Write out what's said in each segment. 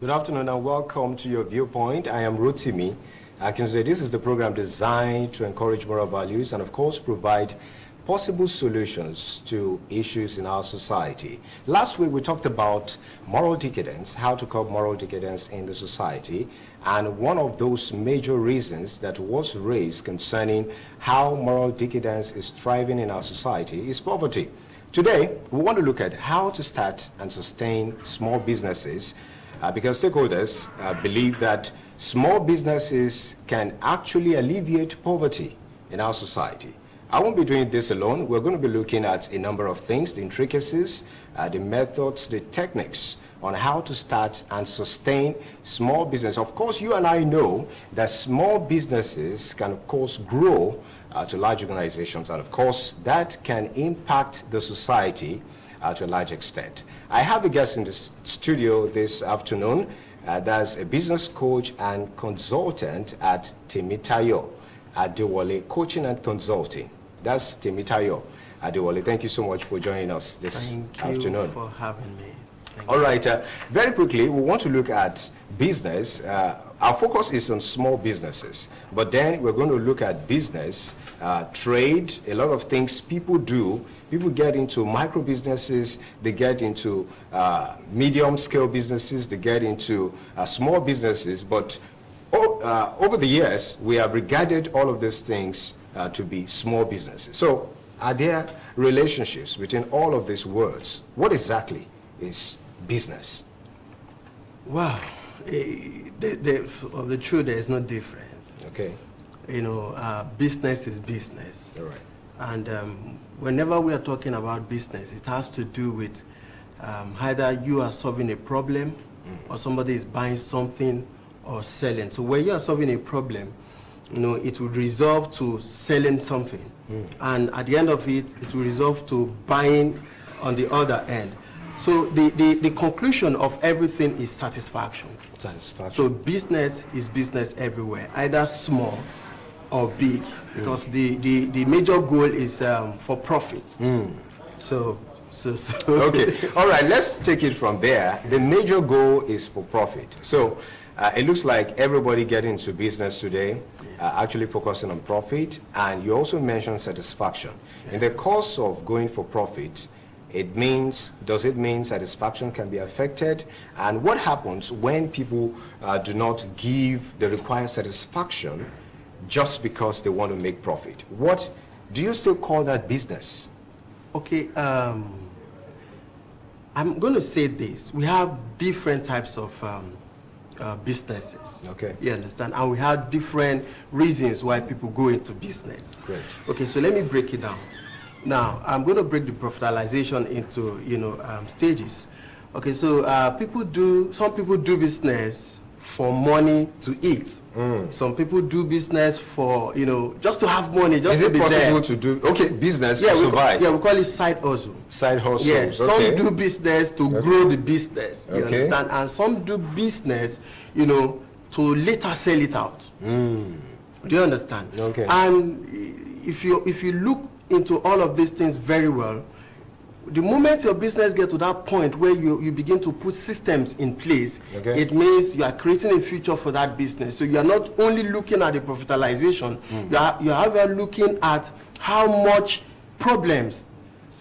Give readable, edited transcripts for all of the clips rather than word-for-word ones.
Good afternoon and welcome to your Viewpoint. I am Rotimi. I can say this is the program designed to encourage moral values and of course provide possible solutions to issues in our society. Last week we talked about moral decadence, how to curb moral decadence in the society, and one of those major reasons that was raised concerning how moral decadence is thriving in our society is poverty. Today we want to look at how to start and sustain small businesses because stakeholders believe that small businesses can actually alleviate poverty in our society. I won't be doing this alone. We're going to be looking at a number of things, the intricacies, the methods, the techniques on how to start and sustain small business. Of course, you and I know that small businesses can, of course, grow to large organizations, and of course, that can impact the society to a large extent. I have a guest in the studio this afternoon. That's a business coach and consultant at Temitayo Adewale Coaching and Consulting. That's Temitayo Adewale. Thank you so much for joining us this afternoon. Thank you for having me. All right, very quickly, we want to look at business. Our focus is on small businesses, but then we're going to look at business, trade, a lot of things people do. People get into micro businesses, they get into medium scale businesses, they get into small businesses, but over the years, we have regarded all of these things to be small businesses. So are there relationships between all of these words? What exactly is business? Well, of the truth, there is no difference. Okay. You know, business is business. All right. And whenever we are talking about business, it has to do with either you are solving a problem or somebody is buying something or selling. So when you are solving a problem, you know, it will resolve to selling something. And at the end of it, it will resolve to buying on the other end. So the conclusion of everything is satisfaction. Satisfaction. So business is business everywhere, either small or big, because the major goal is for profit. So okay. All right, let's take it from there. The major goal is for profit. So it looks like everybody getting into business today actually focusing on profit, and you also mentioned satisfaction. In the course of going for profit, does it mean satisfaction can be affected? And what happens when people do not give the required satisfaction just because they want to make profit? What do you still call that business? Okay, I'm going to say this. We have different types of businesses. Okay. You understand? And we have different reasons why people go into business. Great. Okay, so let me break it down. Now, I'm going to break the profitalization into, stages. Okay, so some people do business for money to eat. Some people do business for, just to have money, just Is to be there. Is it possible to do, business to survive? We call it side hustle. Side hustle. Yeah, okay. Some do business to grow the business, you okay. understand? And some do business, to later sell it out. Do you understand? Okay. And if you look into all of these things very well, the moment your business gets to that point where you begin to put systems in place, okay. it means you are creating a future for that business. So you are not only looking at the profitalization, you are looking at how much problems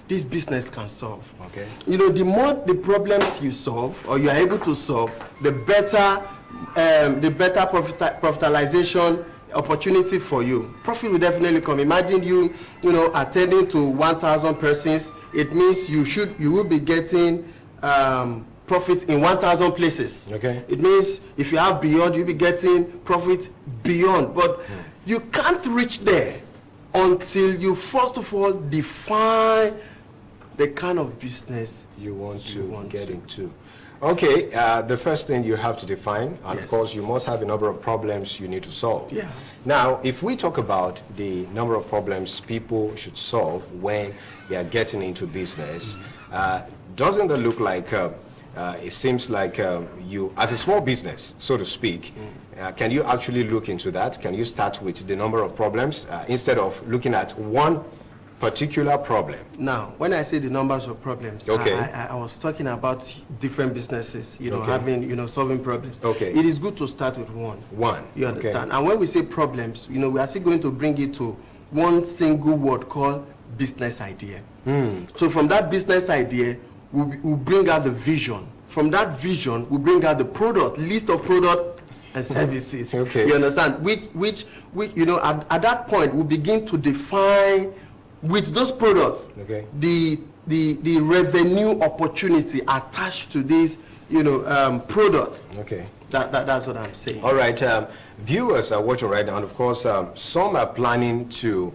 this business can solve. Okay. The more the problems you solve or you are able to solve, the better profitalization opportunity for you. Profit will definitely come. Imagine you attending to 1,000 persons. It means you will be getting profit in 1,000 places. Okay. It means if you have beyond, you'll be getting profit beyond. But you can't reach there until you first of all define the kind of business you want to get into. Okay, the first thing you have to define, and yes. of course you must have a number of problems you need to solve. Yeah. Now, if we talk about the number of problems people should solve when they are getting into business, doesn't that look like, it seems like you, as a small business, so to speak, can you actually look into that? Can you start with the number of problems instead of looking at one particular problem. Now, when I say the numbers of problems, Okay. I was talking about different businesses, Okay. having, solving problems. Okay. It is good to start with one. One. You Okay. understand? And when we say problems, we are still going to bring it to one single word called business idea. So from that business idea, we'll bring out the vision. From that vision, we'll bring out the product, list of product and services. Okay. You understand? Which at that point, we begin to define with those products Okay. the revenue opportunity attached to these products. Okay. That's what I'm saying. All right. Viewers are watching right now, and of course, some are planning to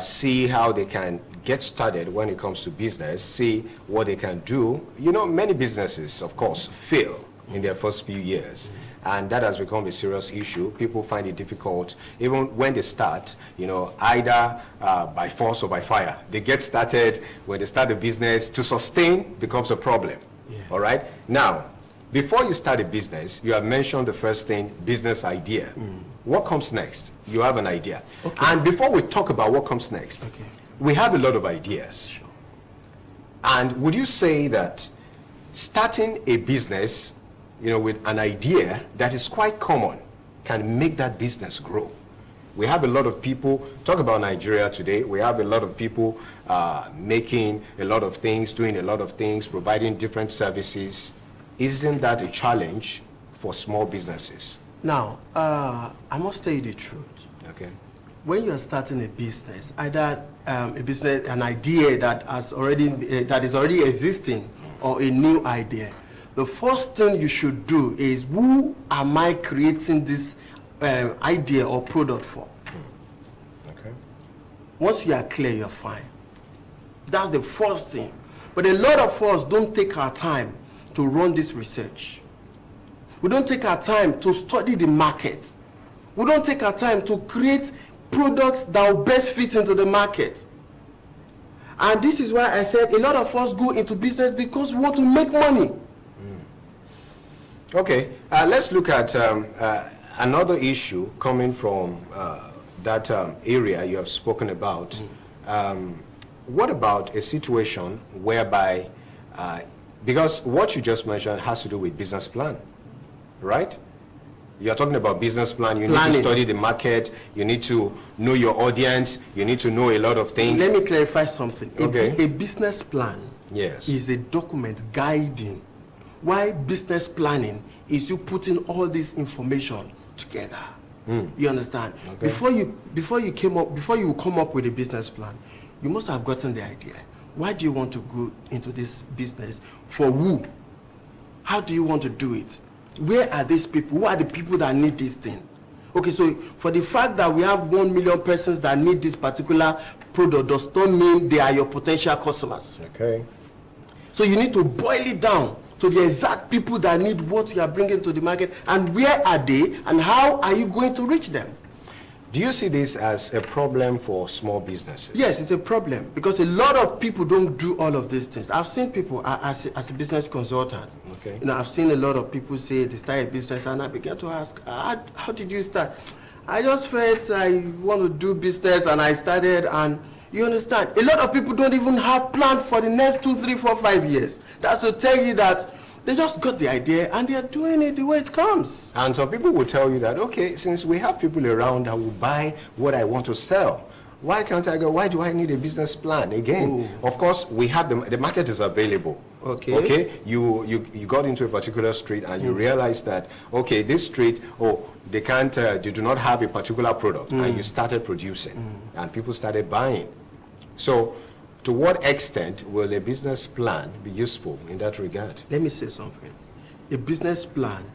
see how they can get started when it comes to business, see what they can do. Many businesses, of course, fail in their first few years. And that has become a serious issue. People find it difficult, even when they start, either by force or by fire. They get started, when they start the business, to sustain becomes a problem. Yeah. All right? Now, before you start a business, you have mentioned the first thing, business idea. What comes next? You have an idea. Okay. And before we talk about what comes next, Okay. we have a lot of ideas. Sure. And would you say that starting a business, with an idea that is quite common, can make that business grow? We have a lot of people, talk about Nigeria today, we have a lot of people making a lot of things, doing a lot of things, providing different services. Isn't that a challenge for small businesses? Now, I must tell you the truth. Okay. When you are starting a business, either an idea that is already existing, or a new idea, the first thing you should do is, who am I creating this idea or product for? Okay. Once you are clear, you're fine. That's the first thing. But a lot of us don't take our time to run this research. We don't take our time to study the market. We don't take our time to create products that will best fit into the market. And this is why I said a lot of us go into business because we want to make money. Okay, let's look at another issue coming from that area you have spoken about. What about a situation whereby, because what you just mentioned has to do with business plan, right? You're talking about business plan, you need to study the market, you need to know your audience, you need to know a lot of things. Let me clarify something. Okay. A business plan is a document guiding. Why business planning is you putting all this information together. You understand? Okay. Before you come up with a business plan, you must have gotten the idea. Why do you want to go into this business? For who? How do you want to do it? Where are these people? Who are the people that need this thing? Okay, so for the fact that we have 1 million persons that need this particular product does not mean they are your potential customers. Okay. So you need to boil it down to the exact people that need what you are bringing to the market, and where are they, and how are you going to reach them? Do you see this as a problem for small businesses? Yes, it's a problem because a lot of people don't do all of these things. I've seen people as a business consultant. Okay. I've seen a lot of people say they start a business, and I began to ask, how did you start? I just felt I want to do business, and I started. And you understand, a lot of people don't even have plans for the next 2, 3, 4, 5 years. That's to tell you that they just got the idea and they are doing it the way it comes. And some people will tell you that, okay, since we have people around that will buy what I want to sell, why can't I go? Why do I need a business plan? Again, of course, we have the market is available. Okay. Okay. You got into a particular street and you realize that, okay, this street, they can't, they do not have a particular product, and you started producing, and people started buying. So, to what extent will a business plan be useful in that regard? Let me say something. A business plan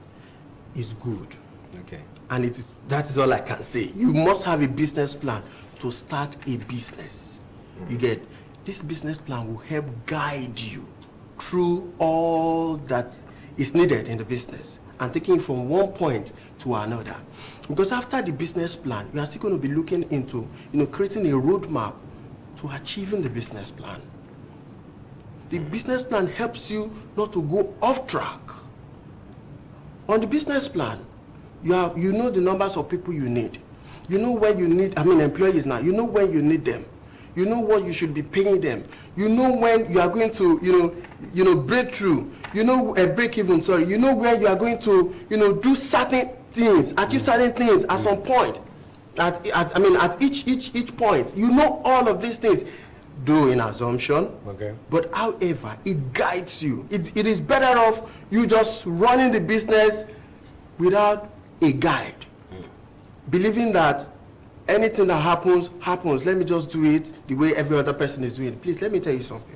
is good. Okay. And that is all I can say. You must have a business plan to start a business. You get, this business plan will help guide you through all that is needed in the business and taking it from one point to another. Because after the business plan, you are still going to be looking into creating a roadmap to achieving the business plan. The business plan helps you not to go off track. On the business plan, you know the numbers of people you need. You know when you need, employees now. You know when you need them. You know what you should be paying them. You know when you are going to, break through. You know, break even, sorry. You know where you are going to, do certain things, achieve certain things at some point. At each point. You know all of these things. Do in assumption. Okay. But however, it guides you. It is better off you just running the business without a guide. Believing that anything that happens. Let me just do it the way every other person is doing it. Please, let me tell you something.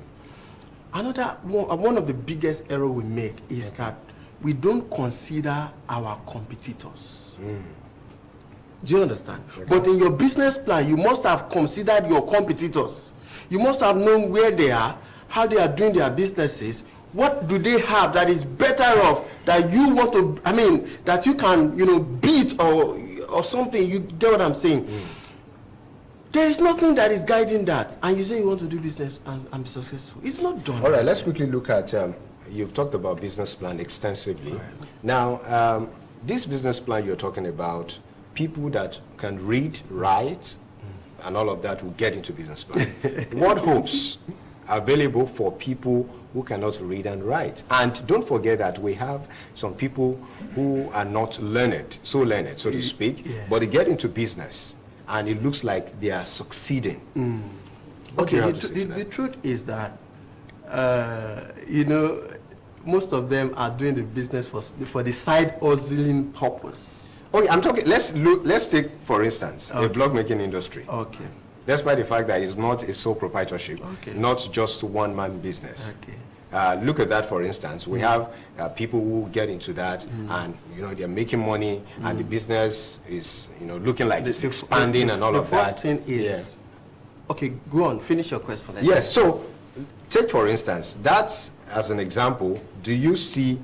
Another one of the biggest error we make is that we don't consider our competitors. Do you understand? Okay. But in your business plan, you must have considered your competitors. You must have known where they are, how they are doing their businesses. What do they have that is better off that you want to? That you can, beat or something. You get what I'm saying? There is nothing that is guiding that, and you say you want to do business and be successful. It's not done. All right, let's quickly look at. You've talked about business plan extensively. Right. Now, this business plan you're talking about, people that can read, write, and all of that will get into business plan. What hopes are available for people who cannot read and write? And don't forget that we have some people who are not learned, so to speak, but they get into business and it looks like they are succeeding. Okay, the truth is that most of them are doing the business for the side hustling purpose. Okay, I'm talking. Let's take, for instance, the blog making industry. Okay. Despite the fact that it's not a sole proprietorship, not just one-man business. Okay. Look at that, for instance. We have people who get into that, and they're making money, and the business is looking like it's expanding and all of that. The first thing is, okay, go on, finish your question. Yes. So, take for instance that as an example. Do you see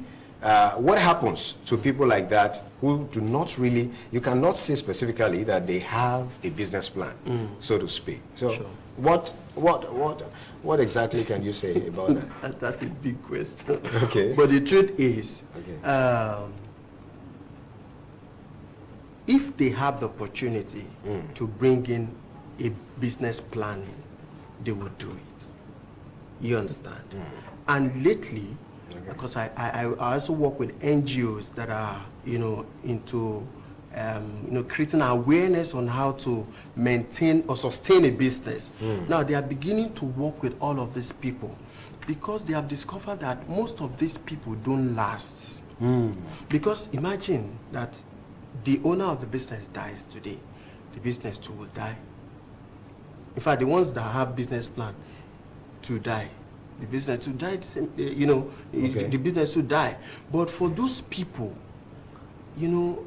what happens to people like that who do not really, you cannot say specifically that they have a business plan, so to speak. So what exactly can you say about that? That's a big question. Okay. But the truth is, if they have the opportunity to bring in a business planning, they will do it. You understand? And lately, because I also work with NGOs that are into creating awareness on how to maintain or sustain a business. Now they are beginning to work with all of these people because they have discovered that most of these people don't last. Because imagine that the owner of the business dies today, the business too will die. In fact, the ones that have business plan to die, the business to die, the business to die. But for those people,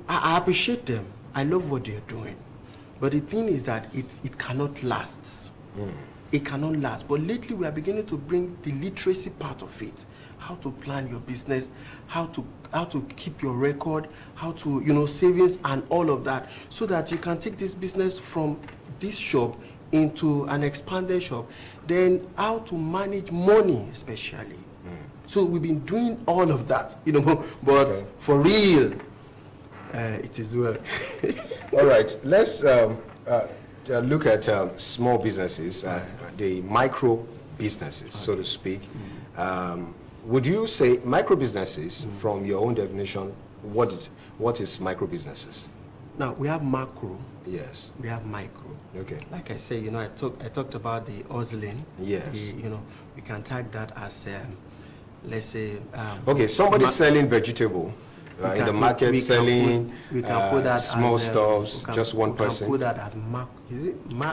I appreciate them. I love what they're doing. But the thing is that it cannot last. It cannot last. But lately we are beginning to bring the literacy part of it. How to plan your business, how to keep your record, how to, savings and all of that. So that you can take this business from this shop into an expanded shop, then how to manage money especially. So we've been doing all of that, but for real, it is well. All right, let's look at small businesses, the micro businesses, so to speak. Would you say micro businesses, from your own definition, what is micro businesses? Now we have macro. Yes. We have micro. Okay. Like I say, I talked about the hustling. Yes. We can tag that as, let's say. Okay, somebody selling vegetable in the market, selling small stuffs, just one person. We can put that as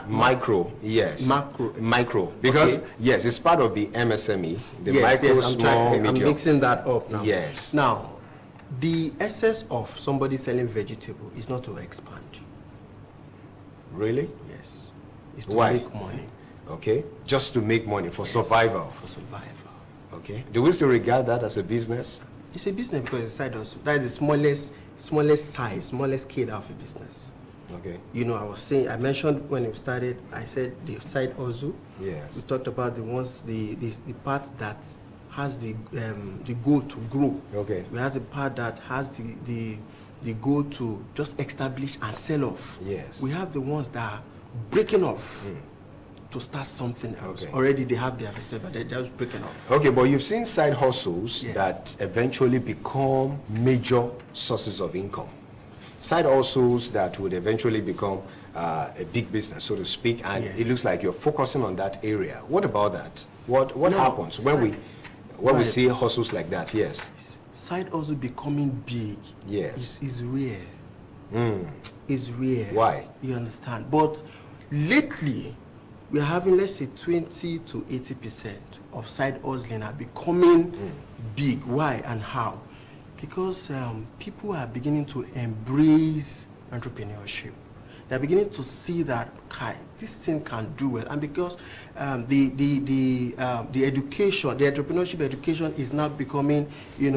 micro. Yes. Micro. Because yes, it's part of the MSME. The micro, small, medium. I'm mixing that up now. Yes. Now, the essence of somebody selling vegetable is not to expand. Really? Yes. It's to Why? make money. Okay. Just to make money for survival. For survival. Okay. Do we still regard that as a business? It's a business because it's side hustle. That is the smallest size, smallest scale of a business. Okay. I mentioned when it started, I said the side hustle. Yes. We talked about the part that has the goal to grow. Okay. We have the part that has the goal to just establish and sell off. Yes. We have the ones that are breaking off. to start something else. Okay. Already they have their business, but they're just breaking up. Okay, but you've seen side hustles Yeah. that eventually become major sources of income. Side hustles that would eventually become a big business, so to speak, and Yeah. it looks like you're focusing on that area. What about that? What No, happens when we Right. see hustles like that? Yes. Side also becoming big Yes. is rare. Mm. Is rare. Why? You understand? But lately, we are having, let's say, 20 to 80% of side hustling are becoming big. Why and how? Because people are beginning to embrace entrepreneurship. They're beginning to see that this thing can do well, and because the education, the entrepreneurship education is now becoming, is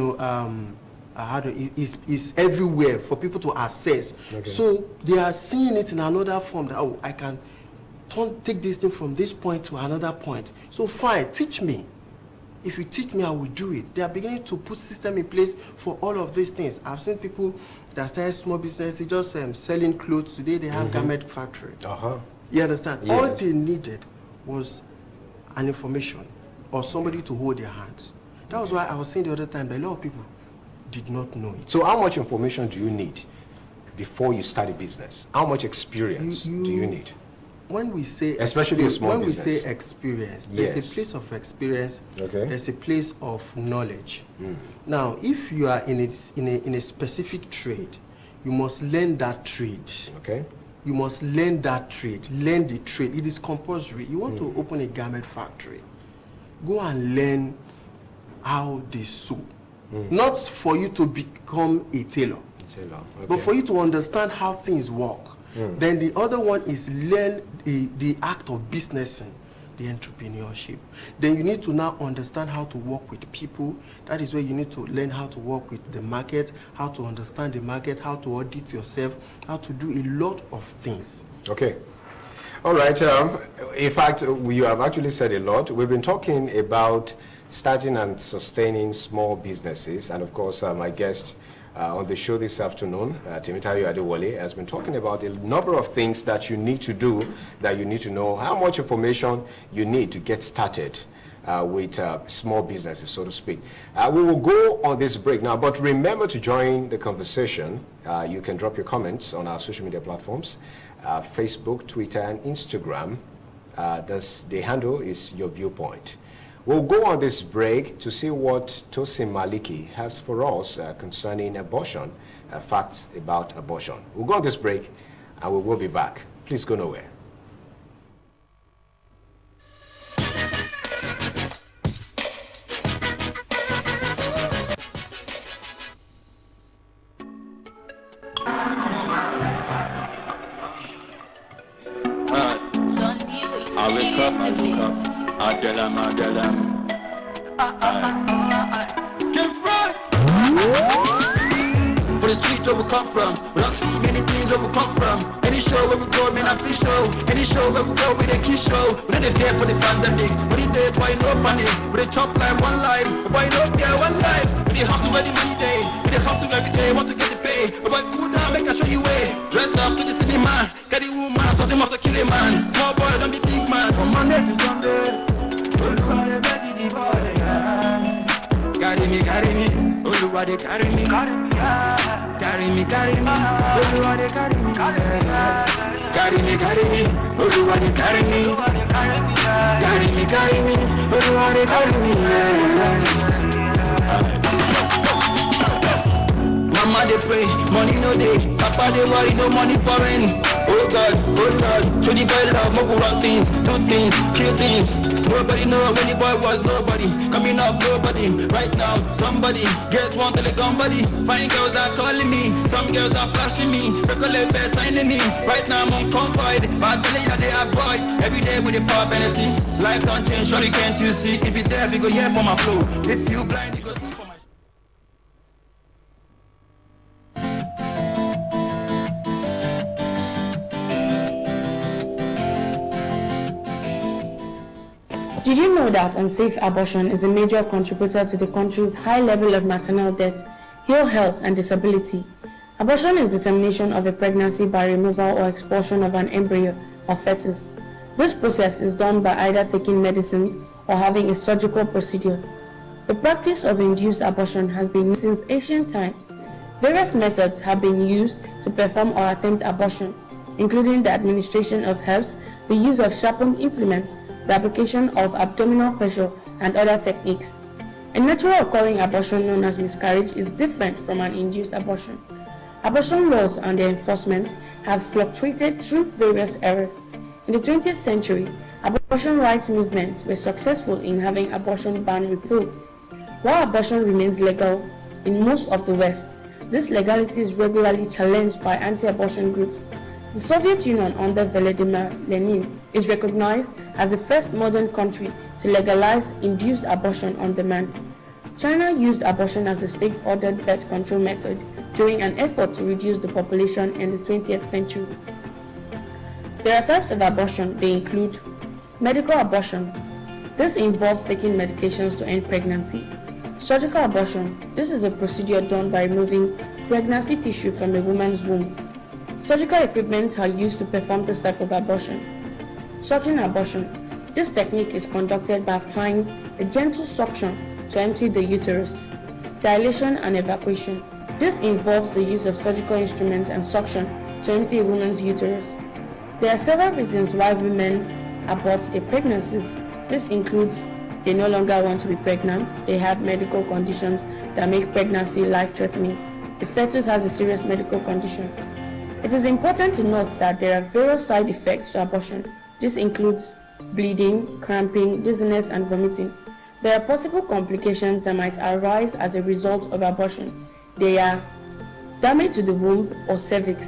everywhere for people to access. Okay. So they are seeing it in another form that, I can take this thing from this point to another point. So fine, teach me. If you teach me, I will do it. They are beginning to put system in place for all of these things. I've seen people that started small businesses just selling clothes. Today they have garment factory. You understand? Yes. All they needed was an information or somebody to hold their hands. That was why I was saying the other time that a lot of people did not know it. So how much information do you need before you start a business? How much experience do you need? When we say especially a small business. When we say experience, Yes. there's a place of experience. Okay. There's a place of knowledge. Now, if you are in a specific trade, you must learn that trade. Okay. You must learn that trade. Learn the trade. It is compulsory. You want to open a garment factory, go and learn how they sew. Not for you to become a tailor, but for you to understand how things work. Then the other one is learn the act of businessing, the entrepreneurship. Then you need to now understand how to work with people. That is where you need to learn how to work with the market, how to understand the market, how to audit yourself, how to do a lot of things. Okay. All right. In fact, you have actually said a lot. We've been talking about starting and sustaining small businesses, and of course, my guest on the show this afternoon, Temitayo Adewale, has been talking about a number of things that you need to do, that you need to know, how much information you need to get started with small businesses, so to speak. We will go on this break now, but remember to join the conversation. You can drop your comments on our social media platforms, Facebook, Twitter, and Instagram. The handle is Your Viewpoint. We'll go on this break to see what Tosin Maliki has for us concerning abortion, facts about abortion. We'll go on this break and we will be back. Please go nowhere. I wake up. Adelam. For the streets where we come from, we don't see many things where we come from. Any show where we go, man, I free show. Any show where we go, we the key show. We not there for the pandemic. We need there, why no panic? We the top line, one life. Why no care, one life? We the hustle every money day. We the hustle every day, want to get the pay. But cool down, make I show you way. Dress up to the cinema, get the woman, something must kill a man. Small boy, don't be big man. From Monday to Sunday. Carry me, Oluwa dey carry me, carry me, Oluwa dey carry me, carry me, Oluwa dey carry me, Oluwa dey carry me. Mama dey pray, money no dey, Papa dey worry, no money for rent. Oh God, show the boy love, move run things, do things, kill things. Nobody know when the boy was nobody, coming up nobody. Right now, somebody gets one to the gun buddy. Fine girls are calling me, some girls are flashing me, recollect best signing me. Right now I'm on convoy, but I tell you that they are boy. Every day with the power penalty, life don't change, surely can't you see? If it's there, we go hear for my flow. If you blind, you go see for my. Did you know that unsafe abortion is a major contributor to the country's high level of maternal death, ill health, and disability? Abortion is the termination of a pregnancy by removal or expulsion of an embryo or fetus. This process is done by either taking medicines or having a surgical procedure. The practice of induced abortion has been used since ancient times. Various methods have been used to perform or attempt abortion, including the administration of herbs, the use of sharpened implements, the application of abdominal pressure, and other techniques. A natural occurring abortion known as miscarriage is different from an induced abortion. Abortion laws and their enforcement have fluctuated through various eras. In the 20th century, abortion rights movements were successful in having abortion ban repealed. While abortion remains legal in most of the West, this legality is regularly challenged by anti-abortion groups. The Soviet Union under Vladimir Lenin is recognized as the first modern country to legalize induced abortion on demand. China used abortion as a state-ordered birth control method during an effort to reduce the population in the 20th century. There are types of abortion. They include medical abortion. This involves taking medications to end pregnancy. Surgical abortion. This is a procedure done by removing pregnancy tissue from a woman's womb. Surgical equipment are used to perform this type of abortion. Suction abortion. This technique is conducted by applying a gentle suction to empty the uterus. Dilation and evacuation. This involves the use of surgical instruments and suction to empty a woman's uterus. There are several reasons why women abort their pregnancies. This includes they no longer want to be pregnant, they have medical conditions that make pregnancy life-threatening, the fetus has a serious medical condition. It is important to note that there are various side effects to abortion. This includes bleeding, cramping, dizziness, and vomiting. There are possible complications that might arise as a result of abortion. They are damage to the womb or cervix,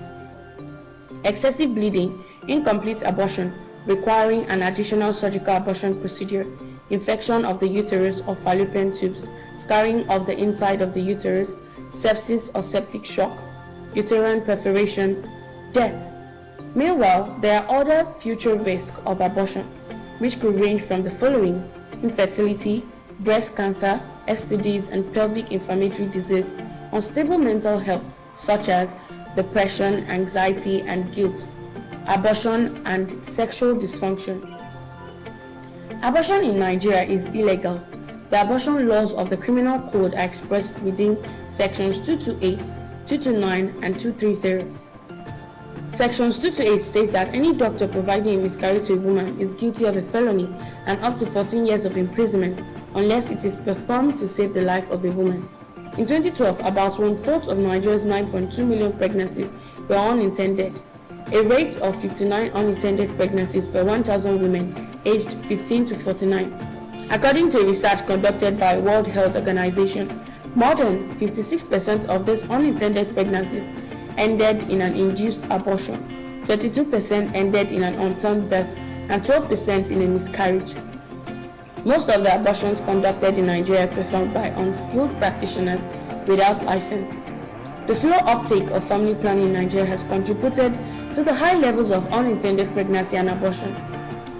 excessive bleeding, incomplete abortion requiring an additional surgical abortion procedure, infection of the uterus or fallopian tubes, scarring of the inside of the uterus, sepsis or septic shock, uterine perforation, death. Meanwhile, there are other future risks of abortion, which could range from the following: infertility, breast cancer, STDs and pelvic inflammatory disease, unstable mental health such as depression, anxiety and guilt, abortion and sexual dysfunction. Abortion in Nigeria is illegal. The abortion laws of the Criminal Code are expressed within Sections 228, 229 and 230. Sections 228 states that any doctor providing a miscarriage to a woman is guilty of a felony and up to 14 years of imprisonment unless it is performed to save the life of a woman. In 2012, about 1/4 of Nigeria's 9.2 million pregnancies were unintended, a rate of 59 unintended pregnancies per 1,000 women aged 15 to 49. According to research conducted by World Health Organization, more than 56% of these unintended pregnancies ended in an induced abortion, 32% ended in an unplanned birth, and 12% in a miscarriage. Most of the abortions conducted in Nigeria are performed by unskilled practitioners without license. The slow uptake of family planning in Nigeria has contributed to the high levels of unintended pregnancy and abortion.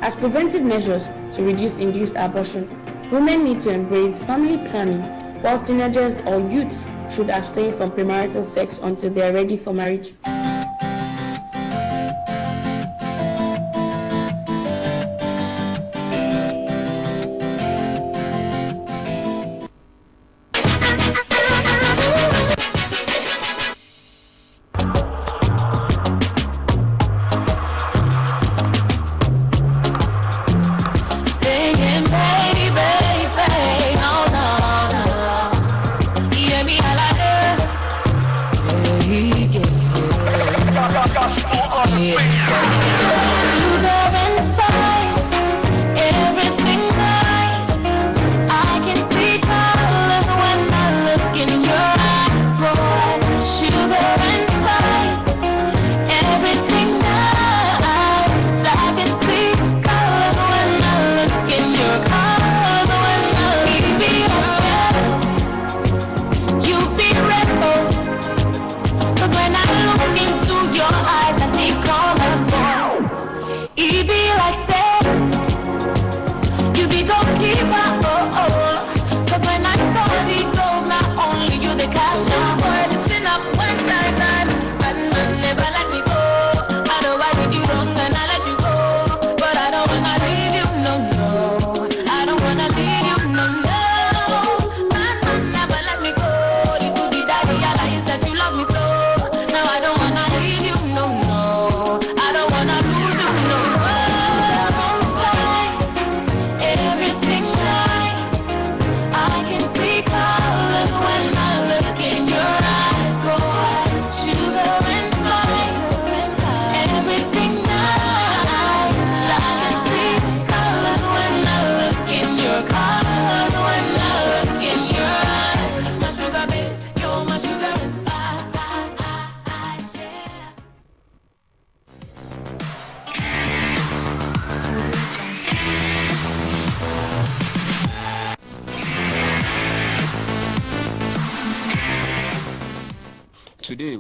As preventive measures to reduce induced abortion, women need to embrace family planning, while teenagers or youths should abstain from premarital sex until they are ready for marriage. When I look into your eyes, I think all of them.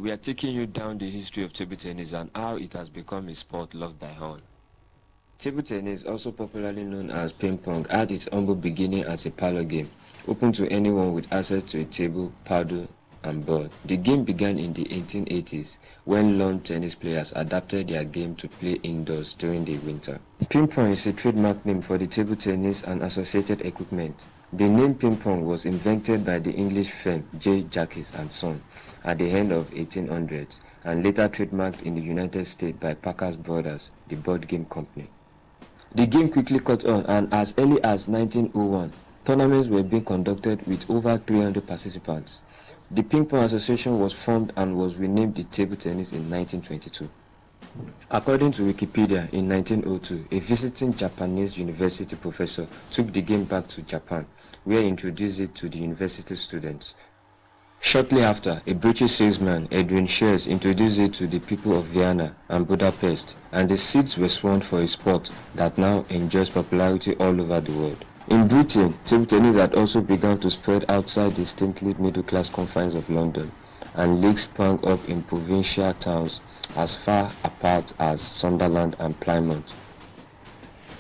we are taking you down the history of table tennis and how it has become a sport loved by all. Table tennis, also popularly known as ping pong, had its humble beginning as a parlor game, open to anyone with access to a table, paddle, and board. The game began in the 1880s when lawn tennis players adapted their game to play indoors during the winter. Ping pong is a trademark name for the table tennis and associated equipment. The name ping pong was invented by the English firm J. Jacques and Son at the end of 1800s and later trademarked in the United States by Parker's Brothers, the board game company. The game quickly caught on, and as early as 1901, tournaments were being conducted with over 300 participants. The Ping Pong Association was formed and was renamed the Table Tennis in 1922. According to Wikipedia, in 1902, a visiting Japanese university professor took the game back to Japan, where he introduced it to the university students. Shortly after, a British salesman, Edwin Shears, introduced it to the people of Vienna and Budapest, and the seeds were sown for a sport that now enjoys popularity all over the world. In Britain, table tennis had also begun to spread outside the distinctly middle-class confines of London, and leagues sprang up in provincial towns as far apart as Sunderland and Plymouth.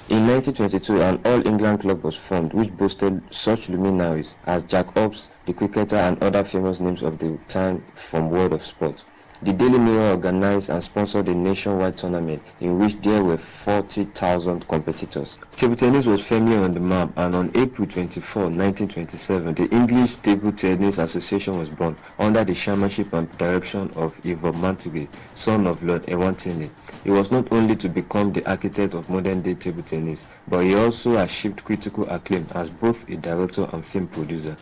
In 1922, an All-England club was formed which boasted such luminaries as Jack Hobbs, the cricketer, and other famous names of the time from world of sport. The Daily Mirror organized and sponsored a nationwide tournament in which there were 40,000 competitors. Table tennis was firmly on the map, and on April 24, 1927, the English Table Tennis Association was born under the chairmanship and direction of Ivor Montagu, son of Lord Ewantini. He was not only to become the architect of modern-day table tennis, but he also achieved critical acclaim as both a director and film producer.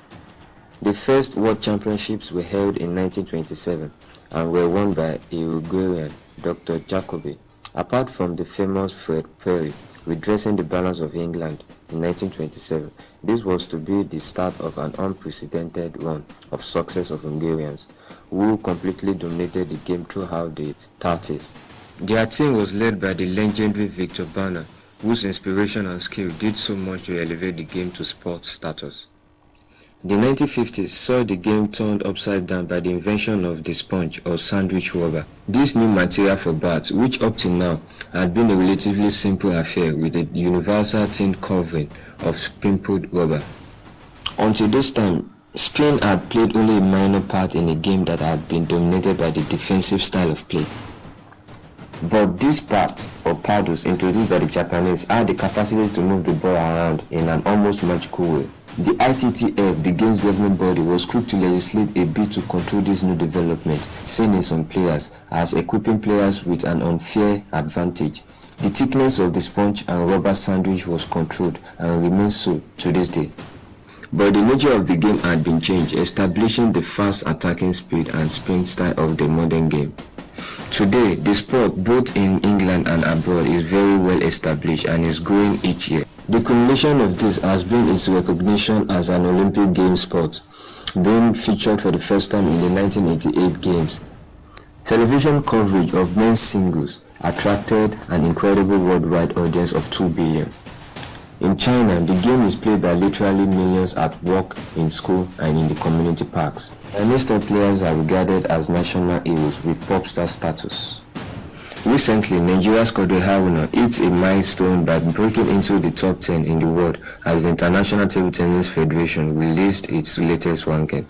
The first World Championships were held in 1927 and were won by a Uruguayan, Dr. Jacobi. Apart from the famous Fred Perry redressing the balance of England in 1927, this was to be the start of an unprecedented run of success of Hungarians, who completely dominated the game throughout the 30s. Their team was led by the legendary Victor Banner, whose inspiration and skill did so much to elevate the game to sports status. The 1950s saw the game turned upside down by the invention of the sponge or sandwich rubber. This new material for bats, which up till now had been a relatively simple affair with a universal thin covering of pimpled rubber. Until this time, spin had played only a minor part in a game that had been dominated by the defensive style of play. But these bats or paddles introduced by the Japanese had the capacity to move the ball around in an almost magical way. The ITTF, the game's governing body, was quick to legislate a bill to control this new development, seen in some players as equipping players with an unfair advantage. The thickness of the sponge and rubber sandwich was controlled and remains so to this day. But the nature of the game had been changed, establishing the fast attacking speed and sprint style of the modern game. Today, the sport, both in England and abroad, is very well established and is growing each year. The culmination of this has been its recognition as an Olympic game sport, being featured for the first time in the 1988 Games. Television coverage of men's singles attracted an incredible worldwide audience of 2 billion. In China, the game is played by literally millions at work, in school, and in the community parks. Chinese top players are regarded as national heroes with pop star status. Recently, Nigeria's Quadri Haruna hit a milestone by breaking into the top 10 in the world as the International Table Tennis Federation released its latest ranking.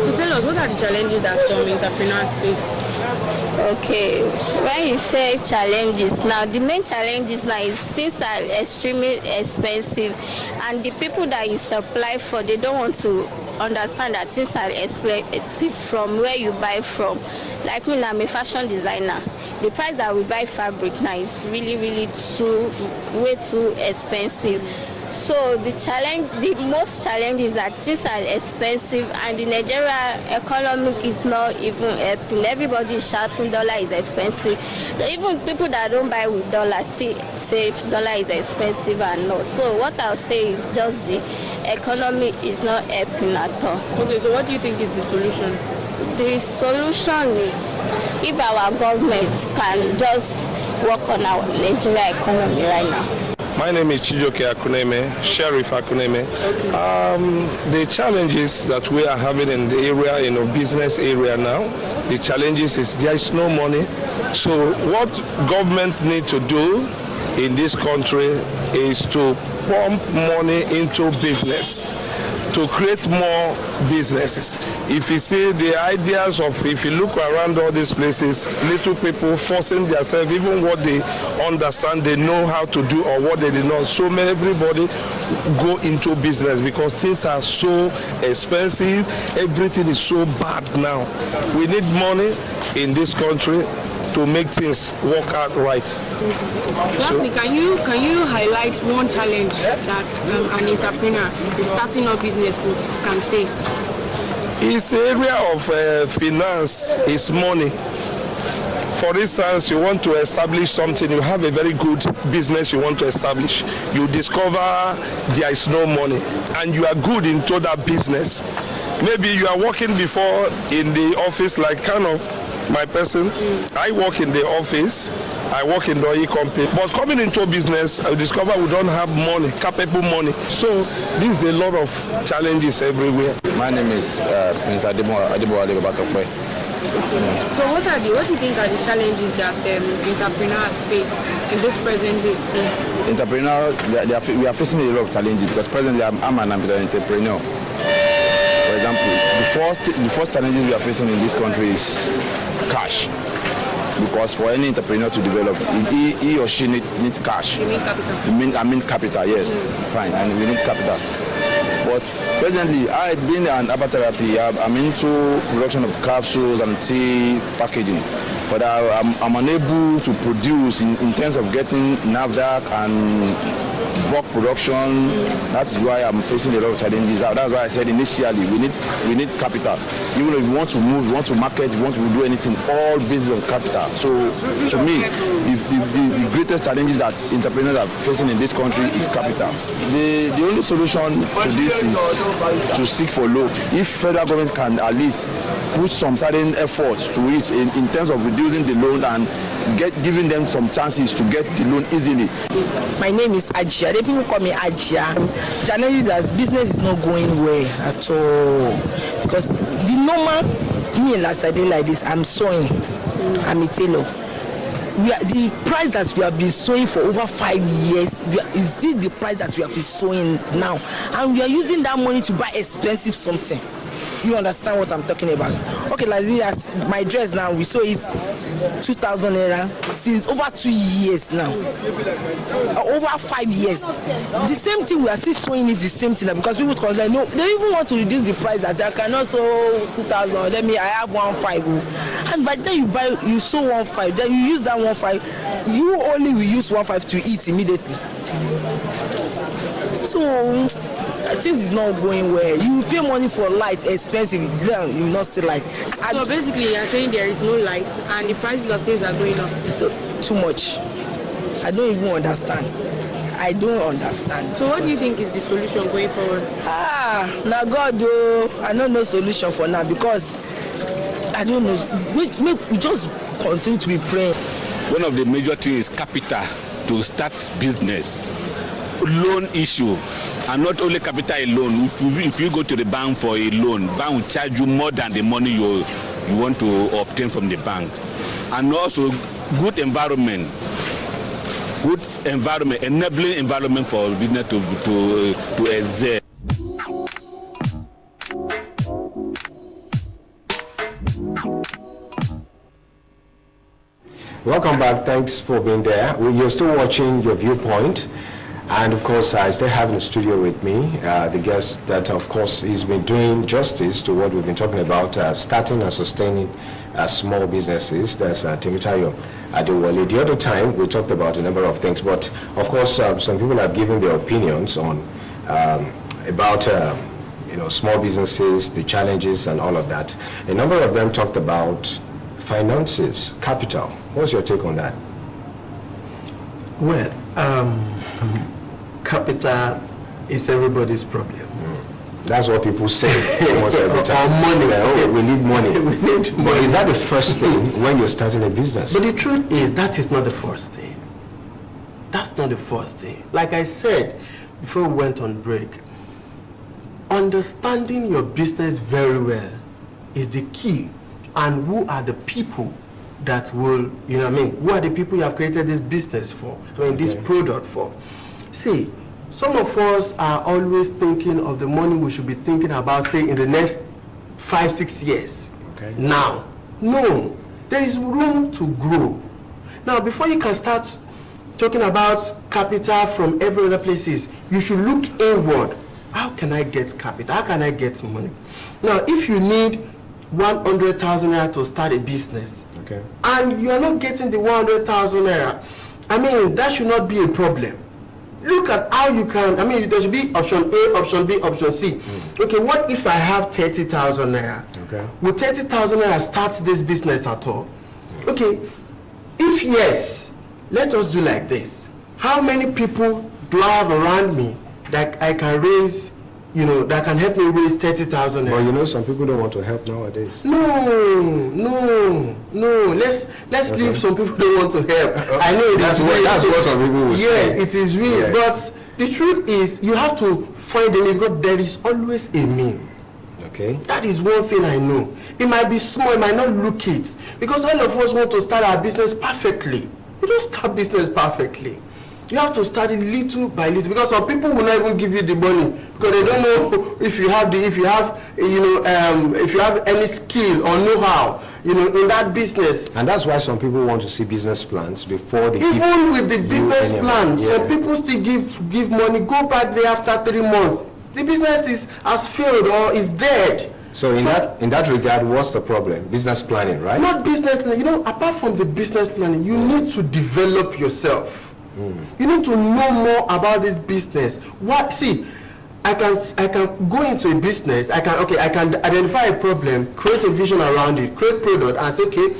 So tell us, what are the challenges that some entrepreneurs face? Okay, when you say challenges, now the main challenges now is things are extremely expensive, and the people that you supply for, they don't want to understand that things are expensive from where you buy from. Like me, I'm a fashion designer. The price that we buy fabric now is really way too expensive. So the most challenge is that things are expensive and the Nigeria economy is not even helping. Everybody is shouting dollar is expensive. So even people that don't buy with dollar still say dollar is expensive and not. So what I'll say is just the economy is not helping at all. Okay, so what do you think is the solution? The solution is if our government can just work on our Nigeria economy right now. My name is Chijoke Akuneme, Sheriff Akuneme. The challenges that we are having in the area, business area now, the challenges is there is no money. So what government need to do in this country is to pump money into business, to create more businesses. If you see the ideas of, if you look around all these places, little people forcing themselves, even what they understand, they know how to do or what they did not. So everybody go into business because things are so expensive, everything is so bad now. We need money in this country to make things work out right. Lastly, can you highlight one challenge that an entrepreneur starting a business can face? It's the area of finance, it's money. For instance, you want to establish something, you have a very good business you want to establish. You discover there is no money and you are good into that business. Maybe you are working before in the office like my person. I work in the office, I work in the oil company, but coming into business, I discover we don't have money, capable money. So this is a lot of challenges everywhere. My name is Prince Adebo Batokwe. So what do you think are the challenges that entrepreneurs face in this present day? Entrepreneurs, we are facing a lot of challenges because presently I'm an entrepreneur. For example, the first challenges we are facing in this country is cash. Because for any entrepreneur to develop, he or she needs cash. You mean capital? I mean capital, yes. Fine, and we need capital. But presently, being an abattoirs, I'm into production of capsules and tea packaging. But I'm unable to produce in terms of getting NAFDAC and bulk production. That's why I'm facing a lot of challenges. That's why I said initially we need capital. Even if you want to move, you want to market, you want to do anything, all based on capital. So to me, the greatest challenges that entrepreneurs are facing in this country is capital. The only solution to this is to seek for loan. If federal government can at least put some certain efforts to it in terms of reducing the loan and giving them some chances to get the loan easily. My name is Ajia. The people call me Ajia. Generally, that business is not going well at all because the normal me last day like this, I'm sewing. I'm a tailor. The price that we have been sewing for over 5 years is this the price that we have been sewing now, and we are using that money to buy expensive something. You understand what I'm talking about? Okay, like this, my dress now, we sew it 2,000 naira since over 2 years now, over 5 years. The same thing, we are still sewing it the same thing now because people concern, no, they even want to reduce the price that I cannot sew 2,000. I have 1,500, and by the time you sew 1,500, then you use that 1,500. You only will use 1,500 to eat immediately. So things is not going well. You pay money for light, expensive, then you not see light. So basically, you're saying there is no light and the prices of things are going up. Too much. I don't even understand. I don't understand. So what do you think is the solution going forward? Now God, though, I don't know solution for now because I don't know. We just continue to be praying. One of the major things is capital to start business. Loan issue. And not only capital alone. If you go to the bank for a loan, bank will charge you more than the money you want to obtain from the bank. And also good environment, enabling environment for business to exist. Welcome back. Thanks for being there. You're still watching Your Viewpoint. And of course, I still have in the studio with me the guest that, of course, has been doing justice to what we've been talking about, starting and sustaining small businesses. That's Temitayo Adewale. The other time, we talked about a number of things, but of course, some people have given their opinions on about small businesses, the challenges and all of that. A number of them talked about finances, capital. What's your take on that? Well, capital is everybody's problem. That's what people say almost every time. Or money. Oh, we need money. We need money. But is that the first thing when you're starting a business? But the truth is, that is not the first thing. That's not the first thing. Like I said before we went on break, understanding your business very well is the key. And who are the people that will, who are the people you have created this business for, this product for? See, some of us are always thinking of the money we should be thinking about, say, in the next 5-6 years. Okay. Now, no, there is room to grow. Now, before you can start talking about capital from every other places, you should look inward. How can I get capital? How can I get money? Now, if you need 100,000 naira to start a business, okay, and you are not getting the 100,000 naira, that should not be a problem. Look at how you can, there should be option A, option B, option C. Okay, what if I have 30,000 naira? Okay. Will 30,000 naira start this business at all? Okay, if yes, let us do like this. How many people do I have around me that I can raise, that can help me raise 30,000 naira? But some people don't want to help nowadays. No. Let's leave some people don't want to help. I know that's what some people will say. Yeah, it is real. Yeah. But the truth is, you have to find a mean, because there is always a mean. Okay. That is one thing I know. It might be small, it might not look it. Because all of us want to start our business perfectly. We don't start business perfectly. You have to start it little by little, because some people will not even give you the money because they don't know if you have any skill or know-how in that business. And that's why some people want to see business plans before they even with the business plan. Yeah. Some people still give money, go back there after 3 months. The business has failed or is dead. So in that regard, what's the problem? Business planning, right? Not business planning. Apart from the business planning, you need to develop yourself. You need to know more about this business. See, I can go into a business. I can identify a problem, create a vision around it, create product, and say, okay,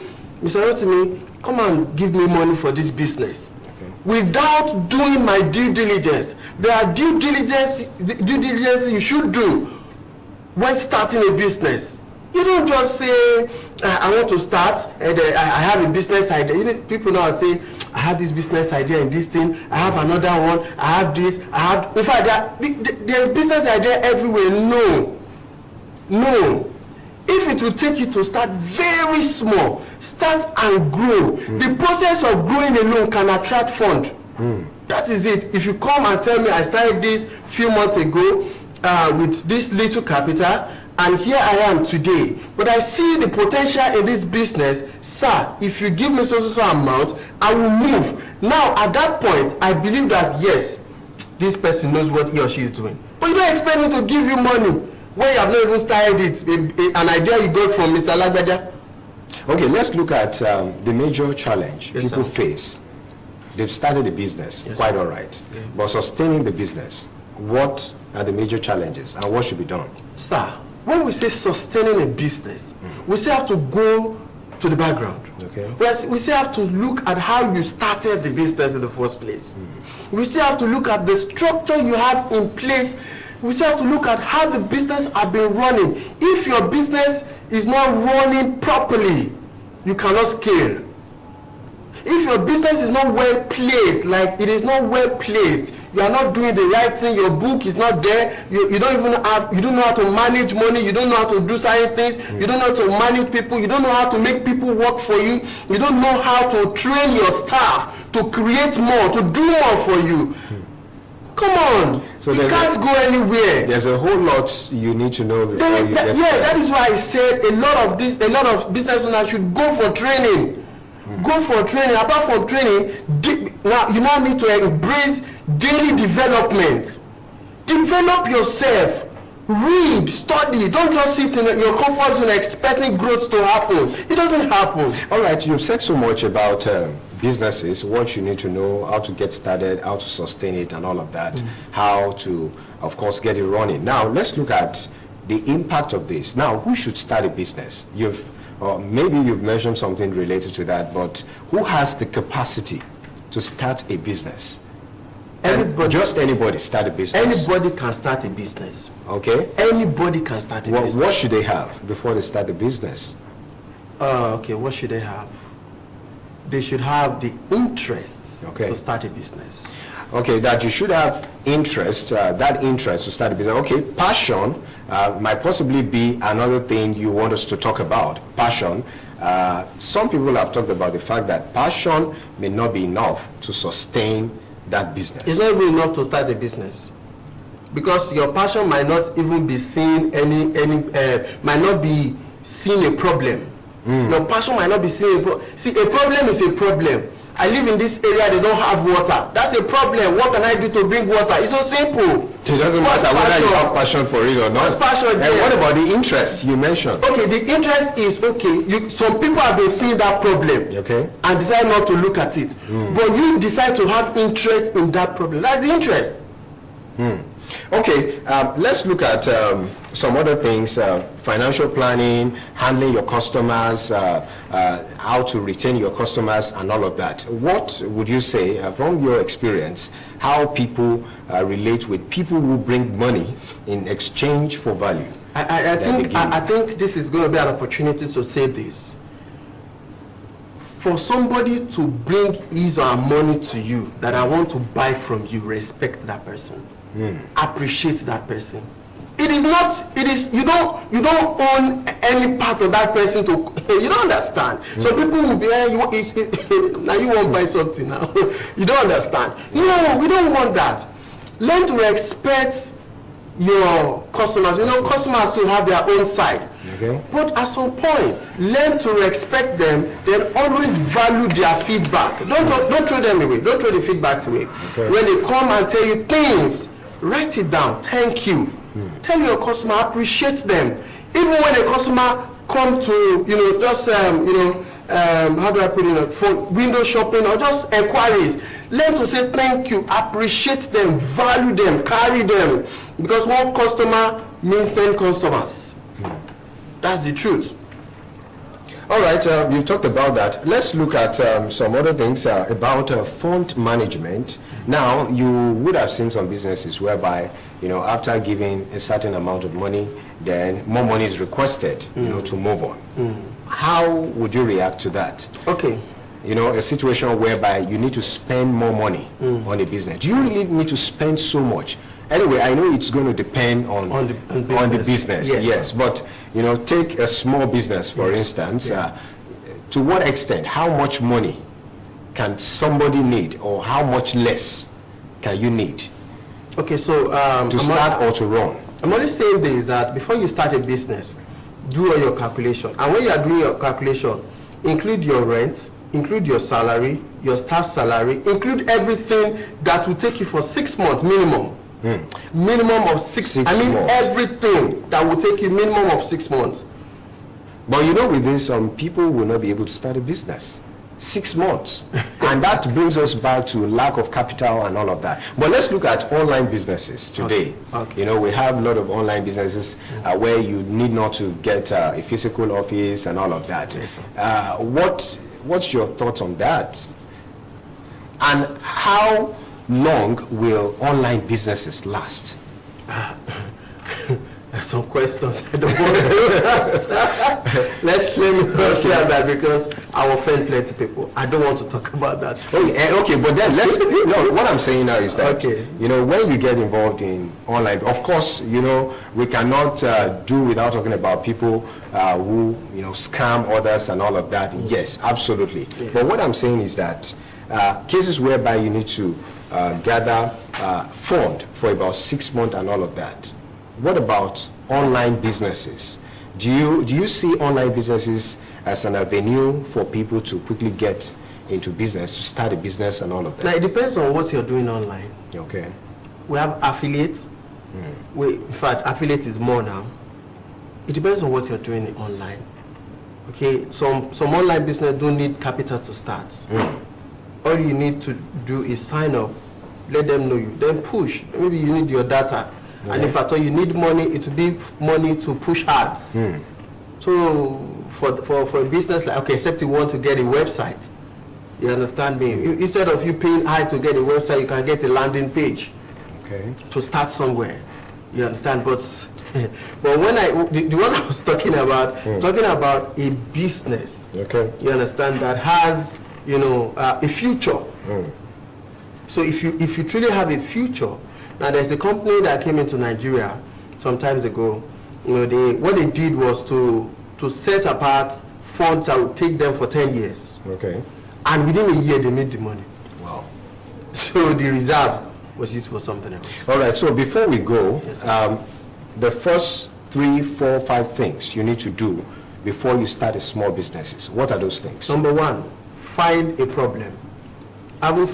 Mr. Rotimi, come and give me money for this business. Okay. Without doing my due diligence. There are due diligence you should do when starting a business. You don't just say, I want to start, and I have a business idea. People now say, I have this business idea in this thing, I have another one, I have this, in fact, there's business idea everywhere. No. If it will take you to start very small, start and grow. The process of growing alone can attract fund. That is it. If you come and tell me I started this few months ago with this little capital, and here I am today, but I see the potential in this business, sir, if you give me so amount, I will move. Now, at that point, I believe that, yes, this person knows what he or she is doing. But you don't expect me to give you money when you have not even started it, an idea you got from Mr. Lagbaja. Okay, let's look at the major challenge people face. They've started a business, quite all right. Okay. But sustaining the business, what are the major challenges and what should be done? Sir, when we say sustaining a business, we still have to go to the background. Okay. We still have to look at how you started the business in the first place. We still have to look at the structure you have in place. We still have to look at how the business has been running. If your business is not running properly, you cannot scale. If your business is not well placed, like it is not well placed, you are not doing the right thing, your book is not there, you don't know how to manage money, you don't know how to do certain things, you don't know how to manage people, you don't know how to make people work for you, you don't know how to train your staff to create more, to do more for you. Come on, so you can't go anywhere. There's a whole lot you need to know before you get started. That is why I said a lot of business owners should go for training. Go for training. Apart from training, now you now need to embrace daily development. Develop yourself. Read, study. Don't just sit in your comfort zone expecting growth to happen. It doesn't happen. All right, you've said so much about businesses, what you need to know, how to get started, how to sustain it, and all of that, how to, of course, get it running. Now, let's look at the impact of this. Now, who should start a business? Maybe you've mentioned something related to that, but who has the capacity to start a business? Anybody, just anybody start a business. Anybody can start a business. Okay. Anybody can start a business. What should they have before they start a business? Okay, what should they have? They should have the interest to start a business. Okay, that you should have interest, that interest to start a business. Okay, passion might possibly be another thing you want us to talk about. Passion. Some people have talked about the fact that passion may not be enough to sustain that business. It's not even enough to start a business, because your passion might not even be seeing might not be seeing a problem. Your passion might not be seeing a problem. See, a problem is a problem. I live in this area, they don't have water. That's a problem. What can I do to bring water? It's so simple. It doesn't matter whether you have passion for it or not. Passion, and what about the interest you mentioned? Okay, the interest is some people have been seeing that problem, and decide not to look at it. But you decide to have interest in that problem. That's the interest. Okay, let's look at some other things, financial planning, handling your customers, how to retain your customers, and all of that. What would you say, from your experience, how people relate with people who bring money in exchange for value? I think this is going to be an opportunity to say this. For somebody to bring his or her money to you that I want to buy from you, respect that person. Appreciate that person. It is not, you don't own any part of that person you don't understand. So people will be now you won't buy something now. You don't understand. No, we don't want that. Learn to respect your customers. Customers will have their own side. But at some point, learn to respect them, then always value their feedback. Don't throw them away. Don't throw the feedbacks away. When they come and tell you things, write it down. Thank you. Tell your customer, appreciate them. Even when a customer come to, how do I put it, for window shopping or just inquiries, learn to say thank you, appreciate them, value them, carry them. Because one customer means 10 customers. That's the truth. All right, you've talked about that. Let's look at some other things about fund management. Now, you would have seen some businesses whereby, after giving a certain amount of money, then more money is requested, to move on. How would you react to that? Okay. A situation whereby you need to spend more money on a business. Do you really need to spend so much? Anyway, I know it's going to depend on the business. Yes. But take a small business, for instance. To what extent, how much money can somebody need, or how much less can you need? Okay, so to start or to run? I'm only saying this, that before you start a business, do all your calculation. And when you are doing your calculation, include your rent, include your salary, your staff salary, include everything that will take you for 6 months minimum. Minimum of 6 months. Everything that will take you minimum of 6 months. But with this, some people will not be able to start a business. 6 months. And that brings us back to lack of capital and all of that. But let's look at online businesses today. Okay. We have a lot of online businesses where you need not to get a physical office and all of that. What's your thoughts on that? And how long will online businesses last? Some questions I don't want to let me not share that, because I will offend plenty of people. I don't want to talk about that. Okay, but then what I'm saying now is that when you get involved in online, of course, we cannot do without talking about people who scam others and all of that. Yes, absolutely. But what I'm saying is that cases whereby you need to gather fund for about 6 months and all of that. What about online businesses? Do you see online businesses as an avenue for people to quickly get into business, to start a business and all of that? Now, it depends on what you're doing online. Okay. We have affiliates. In fact, affiliate is more now. It depends on what you're doing online. Okay, some online business don't need capital to start. All you need to do is sign up, let them know you, then push. Maybe you need your data, and if at all you need money, it will be money to push ads. So for a business like, okay, except you want to get a website, you understand me? Instead of you paying high to get a website, you can get a landing page. Okay. To start somewhere, you understand? But when the one I was talking about a business. Okay. You understand, that has a future. So if you truly have a future, now there's a company that came into Nigeria some times ago. What they did was to set apart funds that would take them for 10 years. Okay. And within a year they made the money. Wow. So the reserve was used for something else. All right, so before we go, the first 3, 4, 5 things you need to do before you start a small business, what are those things? Number 1, find a problem. Having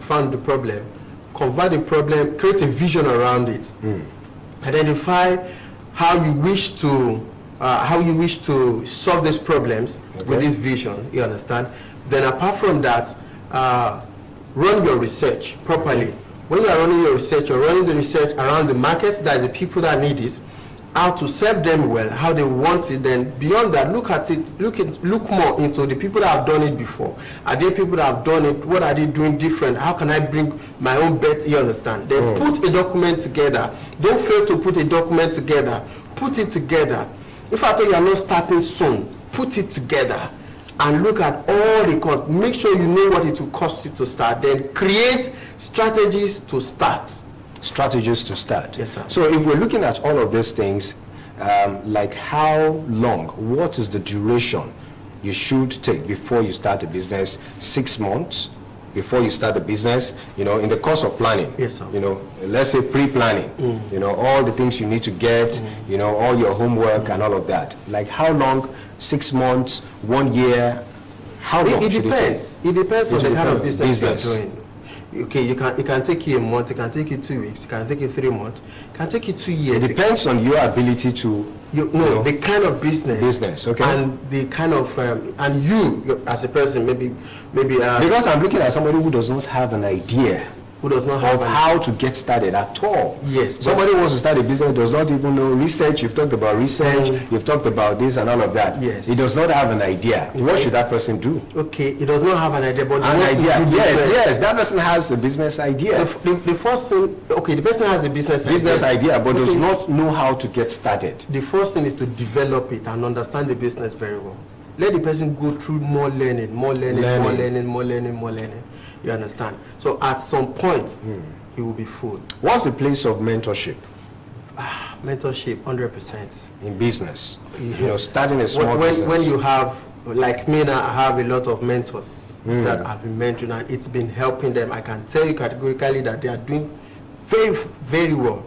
found the problem, convert the problem, create a vision around it. Identify how you wish to solve these problems with this vision, you understand? Then apart from that, run your research properly. When you are running your research, you're running the research around the markets, that is the people that need it, how to serve them well, how they want it. Then beyond that, look more into the people that have done it before. Are there people that have done it? What are they doing different? How can I bring my own bet? You understand? Then put a document together. Don't fail to put a document together. Put it together. If I thought you are not starting soon, put it together and look at all the costs. Make sure you know what it will cost you to start. Then create strategies to start. Strategies to start. Yes, sir. So if we're looking at all of these things, like how long, what is the duration you should take before you start a business? 6 months before you start a business, in the course of planning. Yes, sir. Let's say pre-planning, all the things you need to get, all your homework and all of that. Like how long? 6 months, 1 year? How long? It depends. It depends on the kind of business you're doing. Okay, it can take you a month, it can take you 2 weeks, it can take you 3 months, it can take you 2 years. It depends on your ability to the kind of business. Okay. And the kind of and you as a person, maybe because I'm looking at somebody who does not have an idea of how to get started at all. Yes. Somebody wants to start a business, does not even know research. You've talked about research, you've talked about this and all of that. Yes. He does not have an idea. Okay. What should that person do? Okay, he does not have an idea, but an idea. Yes, that person has a business idea. The first thing, okay, the person has a business idea, but does not know how to get started. The first thing is to develop it and understand the business very well. Let the person go through more learning. You understand? So at some point, he will be full. What's the place of mentorship? Mentorship, 100%. In business, starting a small business. When you have, like me now, I have a lot of mentors that have been mentoring, and it's been helping them. I can tell you categorically that they are doing very, very well.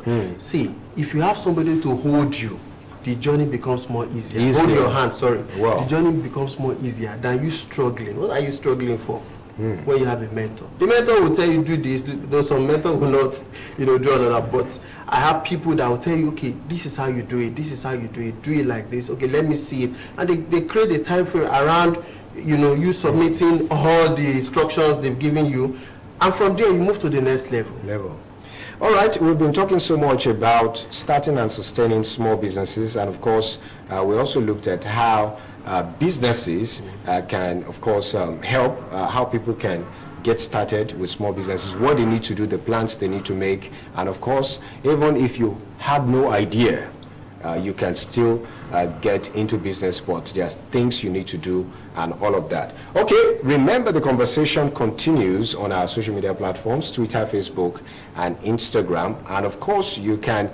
See, if you have somebody to hold you, the journey becomes more easier. Hold your hand, sorry. Wow. The journey becomes more easier than you struggling. What are you struggling for? When you have a mentor, the mentor will tell you do this. Though some mentor will not, do another. But I have people that will tell you, okay, this is how you do it. This is how you do it. Do it like this. Okay, let me see it. And they create a time frame around, you submitting all the instructions they've given you, and from there you move to the next level. All right, we've been talking so much about starting and sustaining small businesses, and of course, we also looked at how businesses can, of course, help, how people can get started with small businesses, what they need to do, the plans they need to make, and of course, even if you have no idea, you can still get into business, but there's things you need to do and all of that. Okay, remember the conversation continues on our social media platforms, Twitter, Facebook, and Instagram. And of course, you can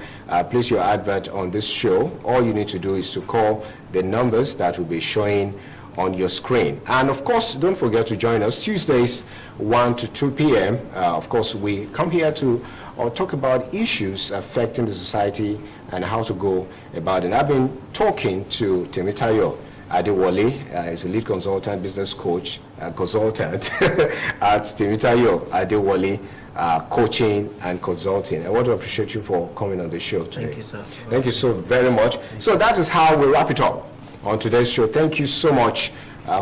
place your advert on this show. All you need to do is to call the numbers that will be showing on your screen. And of course, don't forget to join us Tuesdays 1 to 2 p.m. Of course, we come here to talk about issues affecting the society and how to go about it. I've been talking to Temitayo Adewale is a lead consultant, business coach, consultant at Temitayo Adewale Coaching and Consulting. I want to appreciate you for coming on the show today. Thank you, sir. Thank you so very much. So that is how we wrap it up on today's show. Thank you so much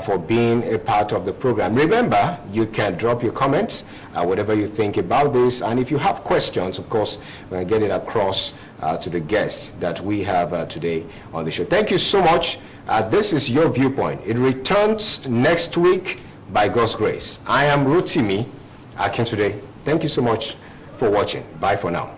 for being a part of the program. Remember, you can drop your comments, whatever you think about this, and if you have questions, of course, we're going to get it across to the guests that we have today on the show. Thank you so much. This is Your Viewpoint. It returns next week by God's grace. I am Rotimi Akintunde. Thank you so much for watching. Bye for now.